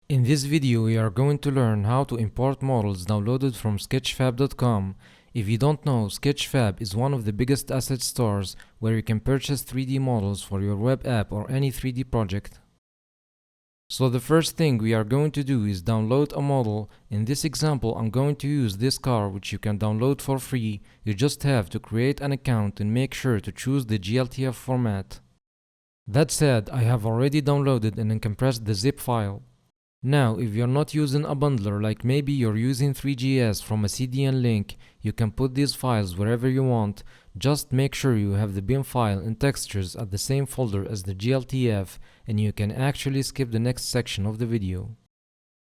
In this video, we are going to learn how to import models downloaded from sketchfab.com. If you don't know, Sketchfab is one of the biggest asset stores where you can purchase 3D models for your web app or any 3D project. So the first thing we are going to do is download a model. In this example, I'm going to use this car, which you can download for free. You just have to create an account and make sure to choose the GLTF format. That said, I have already downloaded and compressed the zip file. Now, if you're not using a bundler, like maybe you're using Three.js from a CDN link, you can put these files wherever you want. Just make sure you have the bin file and textures at the same folder as the GLTF, and you can actually skip the next section of the video.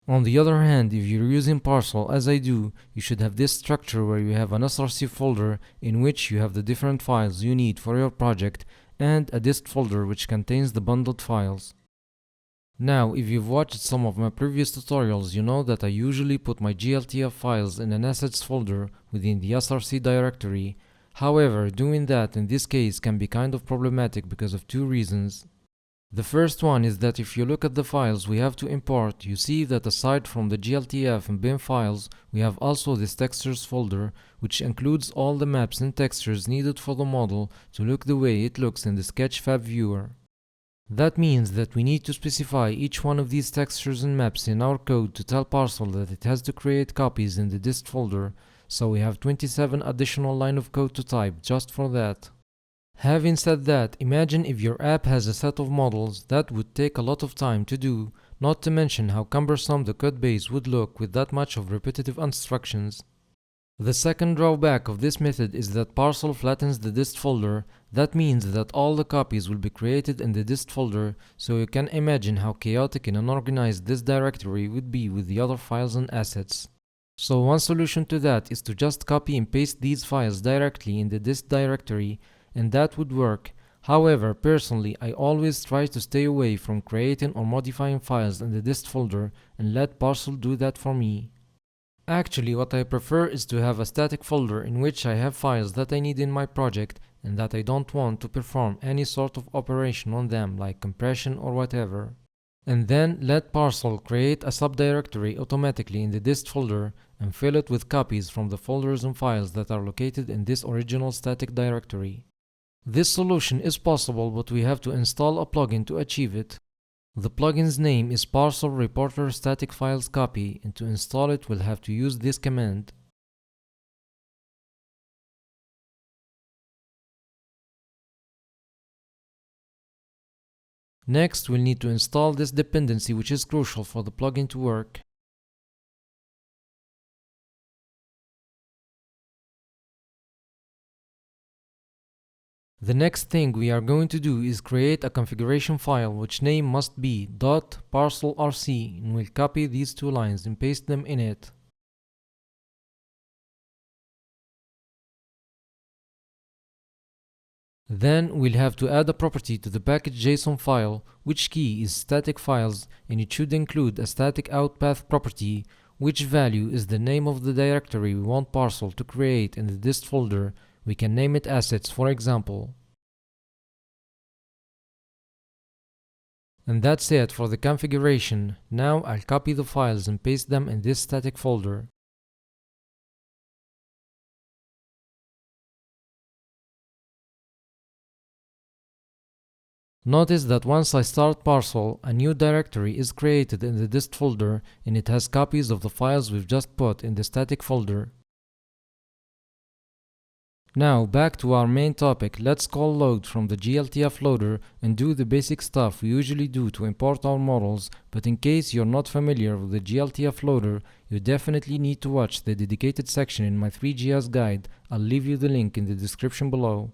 On the other hand, if you're using Parcel, as I do, you should have this structure where you have an sRC folder in which you have the different files you need for your project, and a dist folder which contains the bundled files. Now, if you've watched some of my previous tutorials, you know that I usually put my GLTF files in an assets folder within the sRC directory. However, doing that in this case can be kind of problematic because of two reasons. The first one is that if you look at the files we have to import, you see that aside from the GLTF and bin files, we have also this textures folder, which includes all the maps and textures needed for the model to look the way it looks in the Sketchfab viewer. That means that we need to specify each one of these textures and maps in our code to tell Parcel that it has to create copies in the dist folder, so we have 27 additional line of code to type just for that. Having said that, imagine if your app has a set of models, that would take a lot of time to do, not to mention how cumbersome the code base would look with that much of repetitive instructions. The second drawback of this method is that Parcel flattens the dist folder. That means that all the copies will be created in the dist folder, so you can imagine how chaotic and unorganized this directory would be with the other files and assets. So one solution to that is to just copy and paste these files directly in the dist directory, and that would work. However, personally, I always try to stay away from creating or modifying files in the dist folder and let Parcel do that for me. Actually, what I prefer is to have a static folder in which I have files that I need in my project and that I don't want to perform any sort of operation on them, like compression or whatever. And then let Parcel create a subdirectory automatically in the dist folder and fill it with copies from the folders and files that are located in this original static directory. This solution is possible, but we have to install a plugin to achieve it. The plugin's name is Parcel Reporter Static Files Copy, and to install it we'll have to use this command. Next, we'll need to install this dependency, which is crucial for the plugin to work. The next thing we are going to do is create a configuration file which name must be .parcelrc, and we'll copy these two lines and paste them in it. Then we'll have to add a property to the package.json file, which key is static files, and it should include a static out path property, which value is the name of the directory we want Parcel to create in the dist folder. We can name it assets, for example. And that's it for the configuration. Now I'll copy the files and paste them in this static folder. Notice that once I start Parcel, a new directory is created in the dist folder and it has copies of the files we've just put in the static folder. Now back to our main topic, let's call load from the GLTF loader and do the basic stuff we usually do to import our models, but in case you're not familiar with the GLTF loader, you definitely need to watch the dedicated section in my Three.js guide. I'll leave you the link in the description below.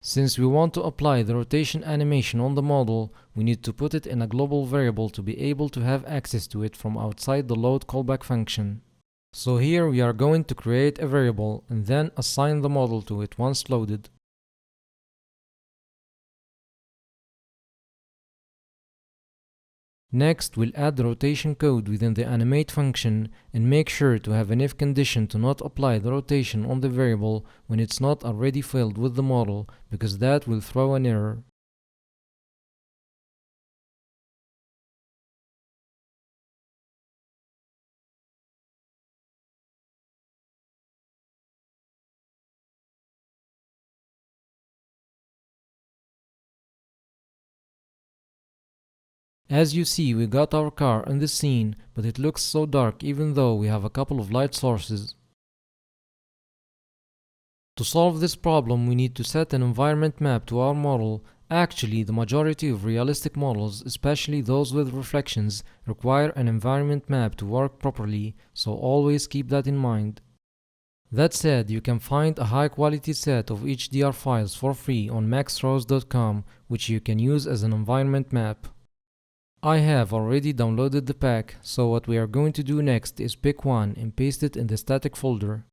Since we want to apply the rotation animation on the model, we need to put it in a global variable to be able to have access to it from outside the load callback function. So here we are going to create a variable and then assign the model to it once loaded. Next, we'll add the rotation code within the animate function and make sure to have an if condition to not apply the rotation on the variable when it's not already filled with the model, because that will throw an error. As you see, we got our car in the scene, but it looks so dark even though we have a couple of light sources. To solve this problem, we need to set an environment map to our model. Actually, the majority of realistic models, especially those with reflections, require an environment map to work properly, so always keep that in mind. That said, you can find a high quality set of HDR files for free on maxrose.com, which you can use as an environment map. I have already downloaded the pack, so what we are going to do next is pick one and paste it in the static folder.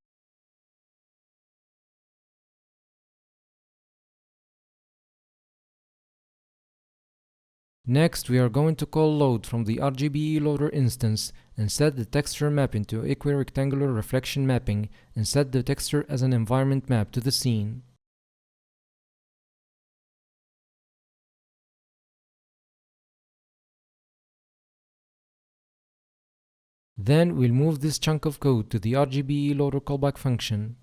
Next, we are going to call load from the RGB loader instance and set the texture mapping to equirectangular reflection mapping and set the texture as an environment map to the scene. Then we'll move this chunk of code to the RGB loader callback function.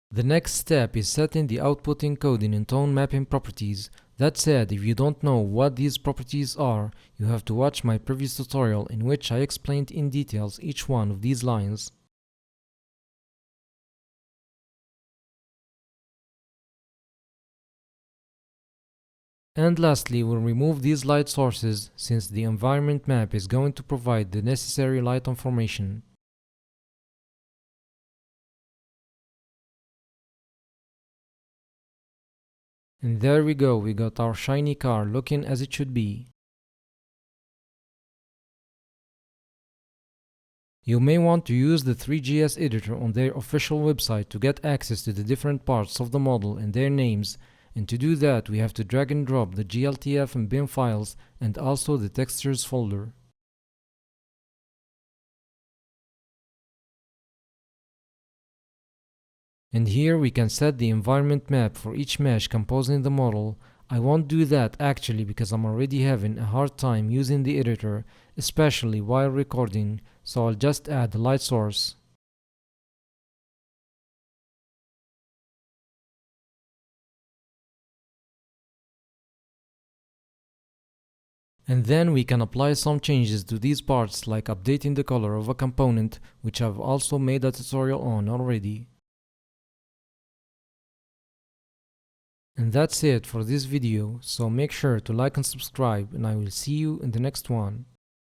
The next step is setting the output encoding and tone mapping properties. That said, if you don't know what these properties are, you have to watch my previous tutorial in which I explained in details each one of these lines. And lastly, we'll remove these light sources since the environment map is going to provide the necessary light information. And there we go, we got our shiny car looking as it should be. You may want to use the Three.js editor on their official website to get access to the different parts of the model and their names, and to do that we have to drag and drop the gltf and bin files and also the textures folder. And here we can set the environment map for each mesh composing the model. I won't do that actually because I'm already having a hard time using the editor, especially while recording, so I'll just add the light source. And then we can apply some changes to these parts, like updating the color of a component, which I've also made a tutorial on already. And that's it for this video, so make sure to like and subscribe, and I will see you in the next one.